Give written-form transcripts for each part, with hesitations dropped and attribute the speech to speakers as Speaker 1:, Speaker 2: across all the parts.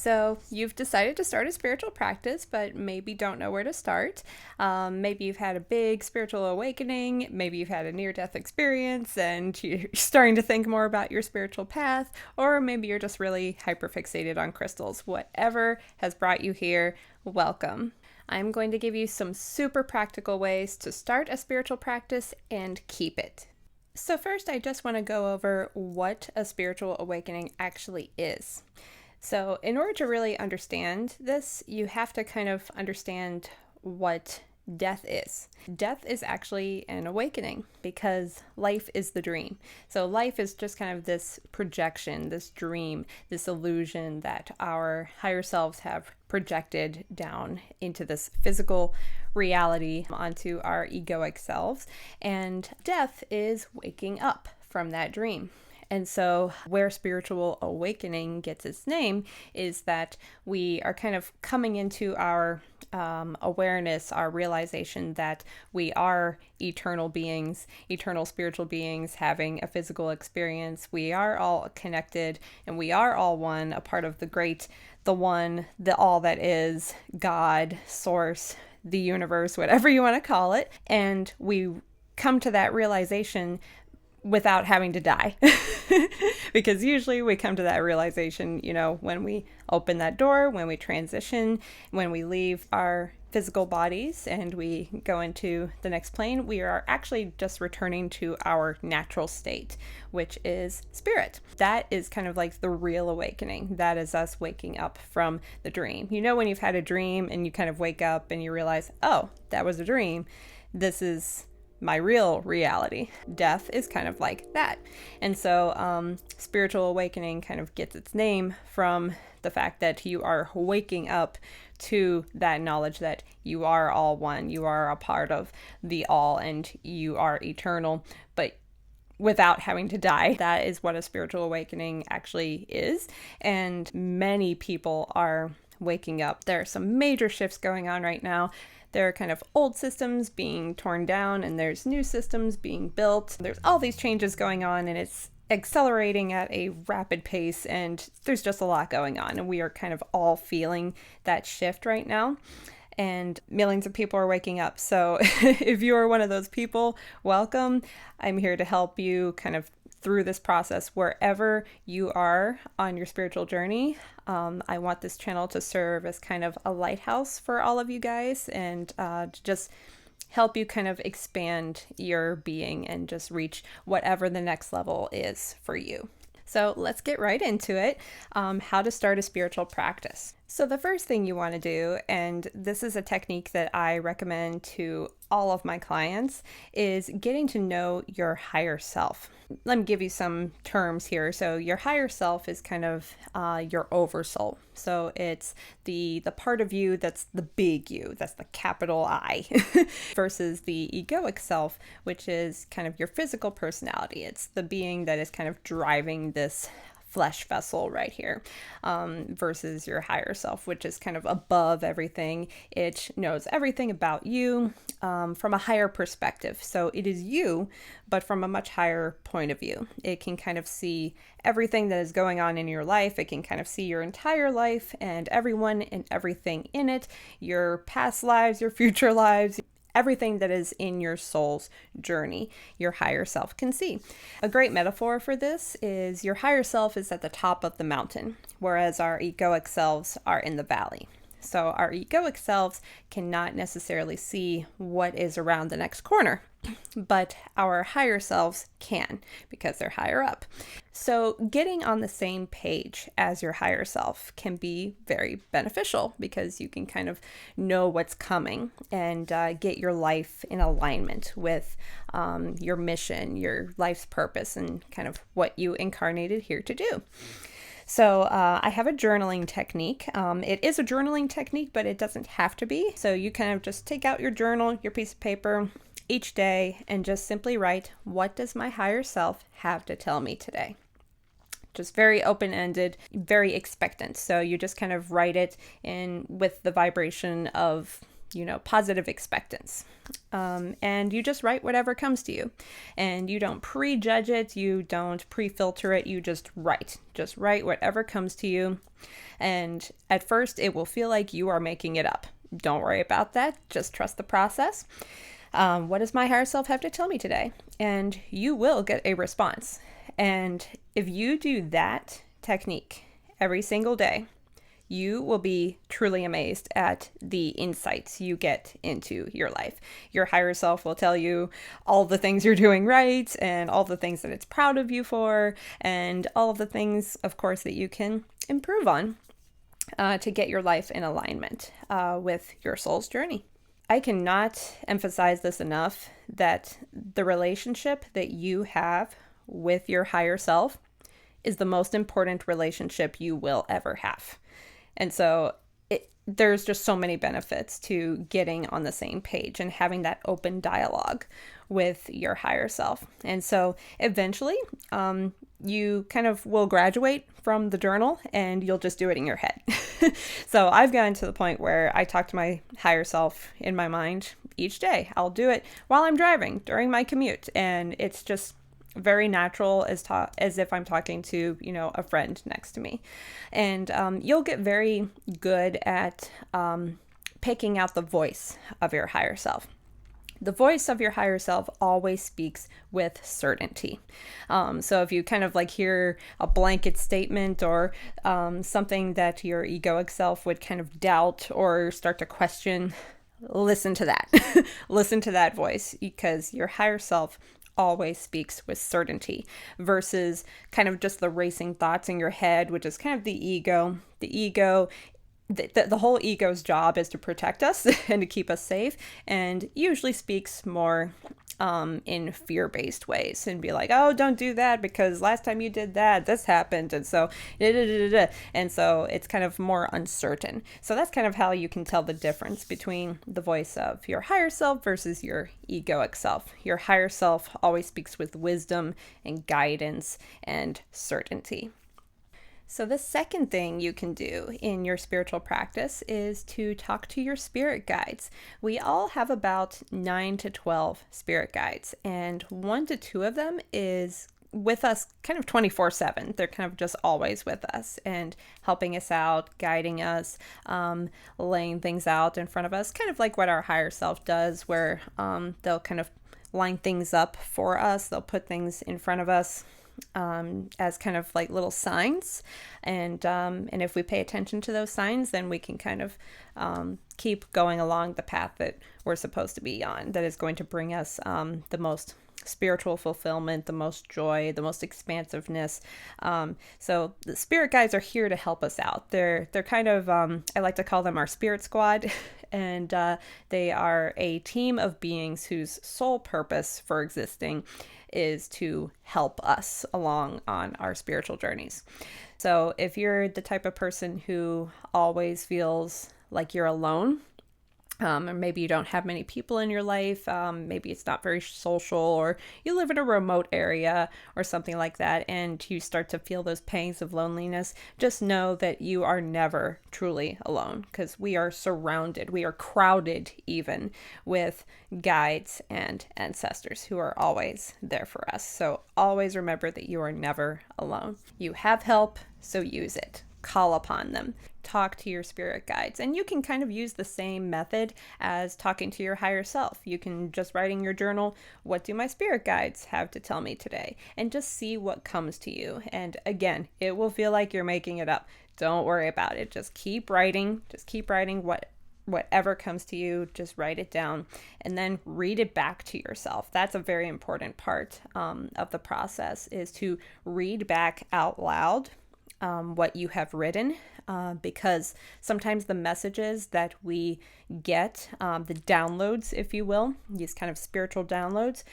Speaker 1: So you've decided to start a spiritual practice, but maybe don't know where to start. Maybe you've had a big spiritual awakening. Maybe you've had a near-death experience and you're starting to think more about your spiritual path. Or maybe you're just really hyperfixated on crystals. Whatever has brought you here, welcome. I'm going to give you some super practical ways to start a spiritual practice and keep it. So first, I just want to go over what a spiritual awakening actually is. So in order to really understand this, you have to kind of understand what death is. Death is actually an awakening because life is the dream. So life is just kind of this projection, this dream, this illusion that our higher selves have projected down into this physical reality onto our egoic selves. And death is waking up from that dream. And so where spiritual awakening gets its name is that we are kind of coming into our awareness, our realization that we are eternal beings, eternal spiritual beings having a physical experience. We are all connected and we are all one, a part of the great, the one, the all that is, God, source, the universe, whatever you want to call it. And we come to that realization without having to die. Because usually we come to that realization, when we open that door, when we transition, when we leave our physical bodies and we go into the next plane, we are actually just returning to our natural state, which is spirit. That is kind of like the real awakening. That is us waking up from the dream. When you've had a dream and you kind of wake up and you realize, oh, that was a dream. This is my real reality. Death is kind of like that. And so spiritual awakening kind of gets its name from the fact that you are waking up to that knowledge that you are all one, you are a part of the all, and you are eternal, but without having to die. That is what a spiritual awakening actually is. And many people are waking up. There are some major shifts going on right now. There are kind of old systems being torn down and there's new systems being built. There's all these changes going on and it's accelerating at a rapid pace and there's just a lot going on and we are kind of all feeling that shift right now. And millions of people are waking up. So if you are one of those people, welcome. I'm here to help you kind of through this process wherever you are on your spiritual journey. I want this channel to serve as kind of a lighthouse for all of you guys and to just help you kind of expand your being and just reach whatever the next level is for you. So let's get right into it. How to start a spiritual practice. So the first thing you want to do, and this is a technique that I recommend to all of my clients, is getting to know your higher self. Let me give you some terms here. So your higher self is kind of your oversoul. So it's the part of you that's the big you, that's the capital I, versus the egoic self, which is kind of your physical personality. It's the being that is kind of driving this flesh vessel right here, versus your higher self, which is kind of above everything. It knows everything about you from a higher perspective. So it is you, but from a much higher point of view. It can kind of see everything that is going on in your life. It can kind of see your entire life and everyone and everything in it, your past lives, your future lives, everything that is in your soul's journey, your higher self can see. A great metaphor for this is your higher self is at the top of the mountain, whereas our egoic selves are in the valley. So our egoic selves cannot necessarily see what is around the next corner, but our higher selves can because they're higher up. So getting on the same page as your higher self can be very beneficial because you can kind of know what's coming and get your life in alignment with your mission, your life's purpose, and kind of what you incarnated here to do. So I have a journaling technique. It is a journaling technique, but it doesn't have to be. So you kind of just take out your journal, your piece of paper each day, and just simply write, what does my higher self have to tell me today? Just very open-ended, very expectant. So you just kind of write it in with the vibration of positive expectance. And you just write whatever comes to you. And you don't prejudge it, you don't pre-filter it, you just write. Just write whatever comes to you. And at first, it will feel like you are making it up. Don't worry about that. Just trust the process. What does my higher self have to tell me today? And you will get a response. And if you do that technique every single day, you will be truly amazed at the insights you get into your life. Your higher self will tell you all the things you're doing right and all the things that it's proud of you for and all of the things, of course, that you can improve on to get your life in alignment with your soul's journey. I cannot emphasize this enough that the relationship that you have with your higher self is the most important relationship you will ever have. And so there's just so many benefits to getting on the same page and having that open dialogue with your higher self. And so eventually you kind of will graduate from the journal and you'll just do it in your head. So I've gotten to the point where I talk to my higher self in my mind each day. I'll do it while I'm driving during my commute. And it's just very natural as if I'm talking to, a friend next to me. And you'll get very good at picking out the voice of your higher self. The voice of your higher self always speaks with certainty. So if you kind of hear a blanket statement or something that your egoic self would kind of doubt or start to question, listen to that. Listen to that voice, because your higher self always speaks with certainty versus kind of just the racing thoughts in your head, which is kind of the ego. The whole ego's job is to protect us and to keep us safe, and usually speaks more in fear-based ways and be like, oh, don't do that because last time you did that, this happened. And so, and so it's kind of more uncertain. So that's kind of how you can tell the difference between the voice of your higher self versus your egoic self. Your higher self always speaks with wisdom and guidance and certainty. So the second thing you can do in your spiritual practice is to talk to your spirit guides. We all have about 9 to 12 spirit guides, and 1 to 2 of them is with us kind of 24/7. They're kind of just always with us and helping us out, guiding us, laying things out in front of us, kind of like what our higher self does, where they'll kind of line things up for us. They'll put things in front of us as kind of like little signs, and if we pay attention to those signs, then we can kind of keep going along the path that we're supposed to be on, that is going to bring us the most spiritual fulfillment, the most joy, the most expansiveness. So the spirit guides are here to help us out. They're kind of, I like to call them our spirit squad, and they are a team of beings whose sole purpose for existing is to help us along on our spiritual journeys. So if you're the type of person who always feels like you're alone, or maybe you don't have many people in your life, maybe it's not very social, or you live in a remote area or something like that, and you start to feel those pangs of loneliness, just know that you are never truly alone, because we are surrounded, we are crowded even with guides and ancestors who are always there for us. So always remember that you are never alone. You have help, so use it. Call upon them. Talk to your spirit guides. And you can kind of use the same method as talking to your higher self. You can just write in your journal, what do my spirit guides have to tell me today? And just see what comes to you. And again, it will feel like you're making it up. Don't worry about it. Just keep writing. Just keep writing whatever comes to you. Just write it down and then read it back to yourself. That's a very important part of the process, is to read back out loud what you have written, because sometimes the messages that we get, the downloads, if you will, these kind of spiritual downloads,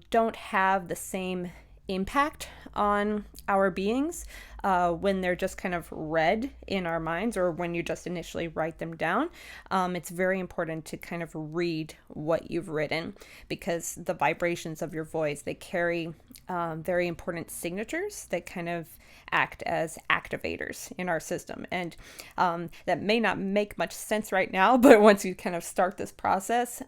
Speaker 1: don't have the same impact on our beings when they're just kind of read in our minds or when you just initially write them down. It's very important to kind of read what you've written because the vibrations of your voice, they carry very important signatures that kind of act as activators in our system. And that may not make much sense right now, but once you kind of start this process,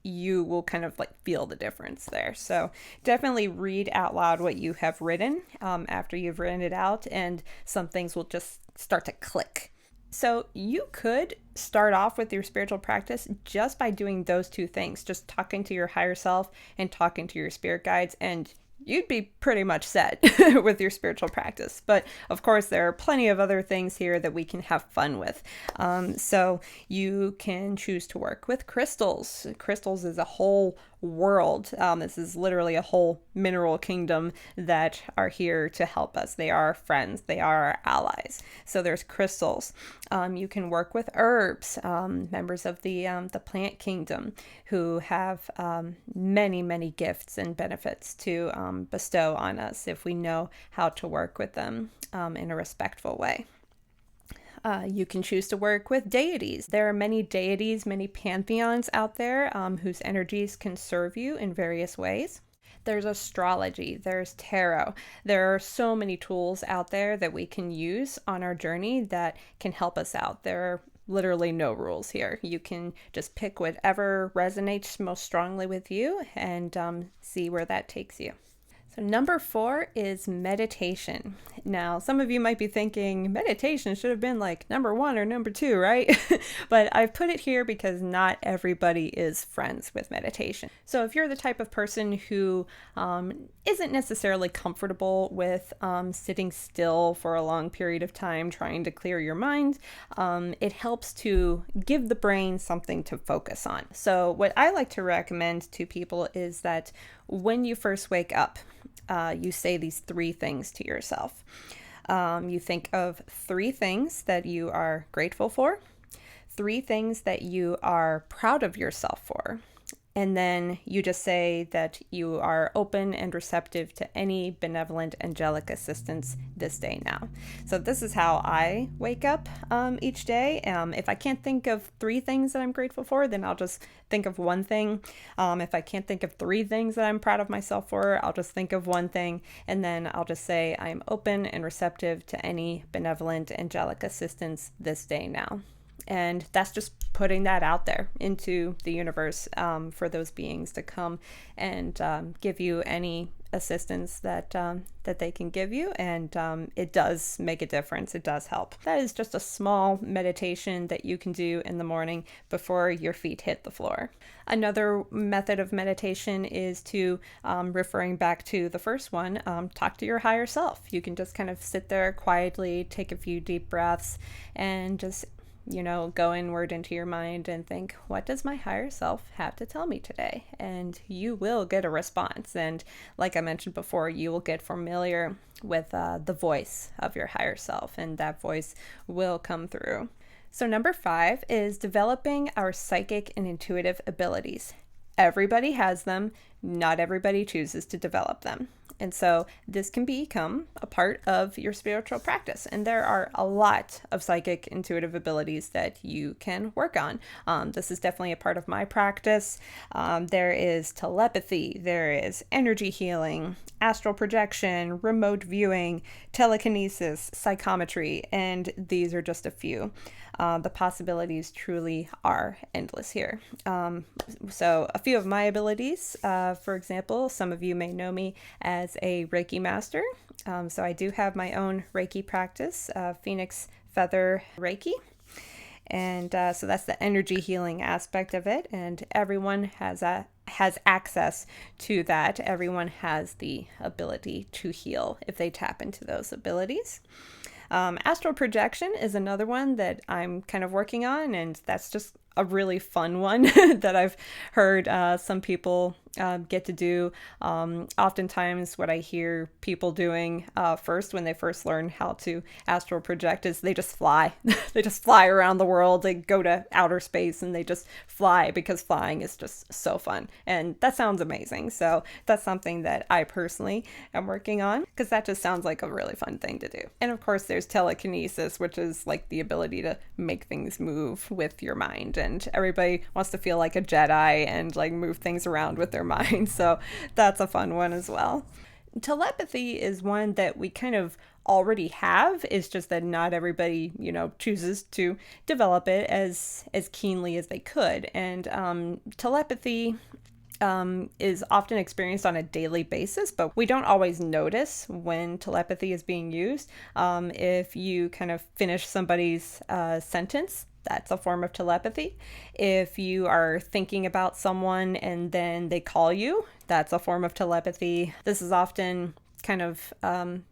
Speaker 1: you will kind of like feel the difference there. So definitely read out loud what you have written after you've written it out, and some things will just start to click. So you could start off with your spiritual practice just by doing those two things, just talking to your higher self and talking to your spirit guides, and you'd be pretty much set with your spiritual practice. But of course, there are plenty of other things here that we can have fun with. So you can choose to work with crystals. Crystals is a whole world. This is literally a whole mineral kingdom that are here to help us. They are our friends. They are our allies. So there's crystals. You can work with herbs, members of the plant kingdom who have many, many gifts and benefits to bestow on us if we know how to work with them in a respectful way. You can choose to work with deities. There are many deities, many pantheons out there whose energies can serve you in various ways. There's astrology, there's tarot. There are so many tools out there that we can use on our journey that can help us out. There are literally no rules here. You can just pick whatever resonates most strongly with you and see where that takes you. So number 4 is meditation. Now, some of you might be thinking meditation should have been like number 1 or number 2, right? But I've put it here because not everybody is friends with meditation. So if you're the type of person who isn't necessarily comfortable with sitting still for a long period of time trying to clear your mind, it helps to give the brain something to focus on. So what I like to recommend to people is that when you first wake up, you say these 3 things to yourself. You think of 3 things that you are grateful for, 3 things that you are proud of yourself for, and then you just say that you are open and receptive to any benevolent angelic assistance this day now. So this is how I wake up each day. If I can't think of 3 things that I'm grateful for, then I'll just think of 1 thing. If I can't think of 3 things that I'm proud of myself for, I'll just think of 1 thing. And then I'll just say I'm open and receptive to any benevolent angelic assistance this day now. And that's just putting that out there into the universe for those beings to come and give you any assistance that they can give you. And it does make a difference. It does help. That is just a small meditation that you can do in the morning before your feet hit the floor. Another method of meditation is to, referring back to the first one, talk to your higher self. You can just kind of sit there quietly, take a few deep breaths, and just go inward into your mind and think, what does my higher self have to tell me today? And you will get a response. And like I mentioned before, you will get familiar with the voice of your higher self, and that voice will come through. So number 5 is developing our psychic and intuitive abilities. Everybody has them. Not everybody chooses to develop them. And so this can become a part of your spiritual practice. And there are a lot of psychic intuitive abilities that you can work on. This is definitely a part of my practice. There is telepathy, there is energy healing, astral projection, remote viewing, telekinesis, psychometry, and these are just a few. The possibilities truly are endless here. So a few of my abilities, for example, some of you may know me as a Reiki master. So I do have my own Reiki practice, Phoenix Feather Reiki. And so that's the energy healing aspect of it. And everyone has access to that. Everyone has the ability to heal if they tap into those abilities. Astral projection is another one that I'm kind of working on, and that's just a really fun one that I've heard some people get to do. Oftentimes, what I hear people doing first when they first learn how to astral project is they just fly. They just fly around the world. They go to outer space and they just fly because flying is just so fun. And that sounds amazing. So that's something that I personally am working on because that just sounds like a really fun thing to do. And of course, there's telekinesis, which is like the ability to make things move with your mind. And everybody wants to feel like a Jedi and like move things around with their mind. So that's a fun one as well. Telepathy is one that we kind of already have. It's just that not everybody, chooses to develop it as keenly as they could. And telepathy is often experienced on a daily basis, but we don't always notice when telepathy is being used. If you kind of finish somebody's sentence, that's a form of telepathy. If you are thinking about someone and then they call you, that's a form of telepathy. This is often kind of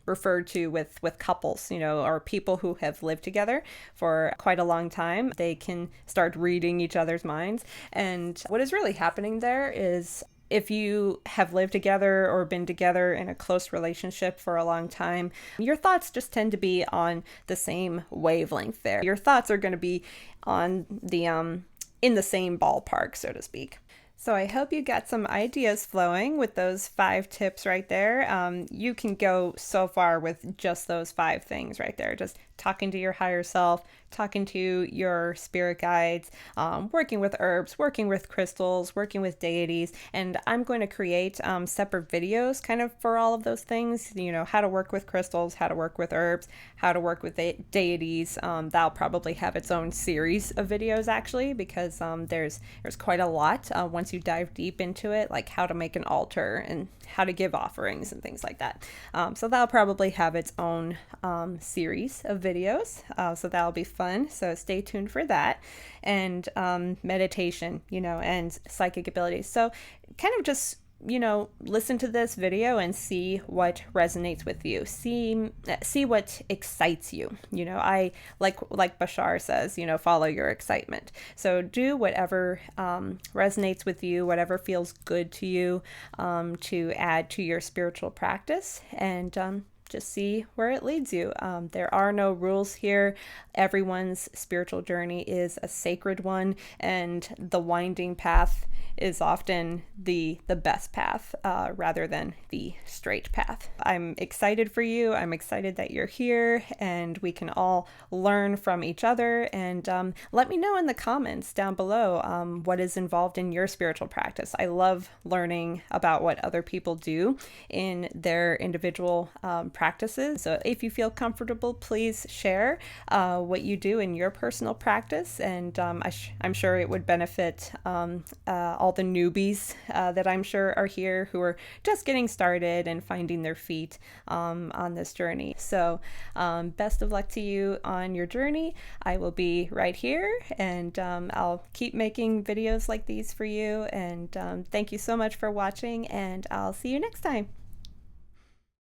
Speaker 1: referred to with couples, or people who have lived together for quite a long time. They can start reading each other's minds. And what is really happening there is if you have lived together or been together in a close relationship for a long time, your thoughts just tend to be on the same wavelength there. Your thoughts are going to be on the in the same ballpark, so to speak. So I hope you got some ideas flowing with those 5 tips right there. You can go so far with just those 5 things right there. Just talking to your higher self, talking to your spirit guides, working with herbs, working with crystals, working with deities. And I'm going to create separate videos kind of for all of those things, how to work with crystals, how to work with herbs, how to work with deities. That'll probably have its own series of videos actually, because there's quite a lot once you dive deep into it, like how to make an altar and how to give offerings and things like that. So that'll probably have its own series of videos. So that'll be fun. So stay tuned for that. And meditation, and psychic abilities. So kind of just listen to this video and see what resonates with you. See what excites you. I like Bashar says, follow your excitement. So do whatever resonates with you, whatever feels good to you, to add to your spiritual practice, and just see where it leads you. There are no rules here. Everyone's spiritual journey is a sacred one, and the winding path is often the best path rather than the straight path. I'm excited for you. I'm excited that you're here and we can all learn from each other. And let me know in the comments down below what is involved in your spiritual practice. I love learning about what other people do in their individual practices. So if you feel comfortable, please share what you do in your personal practice. And I'm sure it would benefit all the newbies that I'm sure are here who are just getting started and finding their feet on this journey. So best of luck to you on your journey. I will be right here, and I'll keep making videos like these for you. And thank you so much for watching, and I'll see you next time.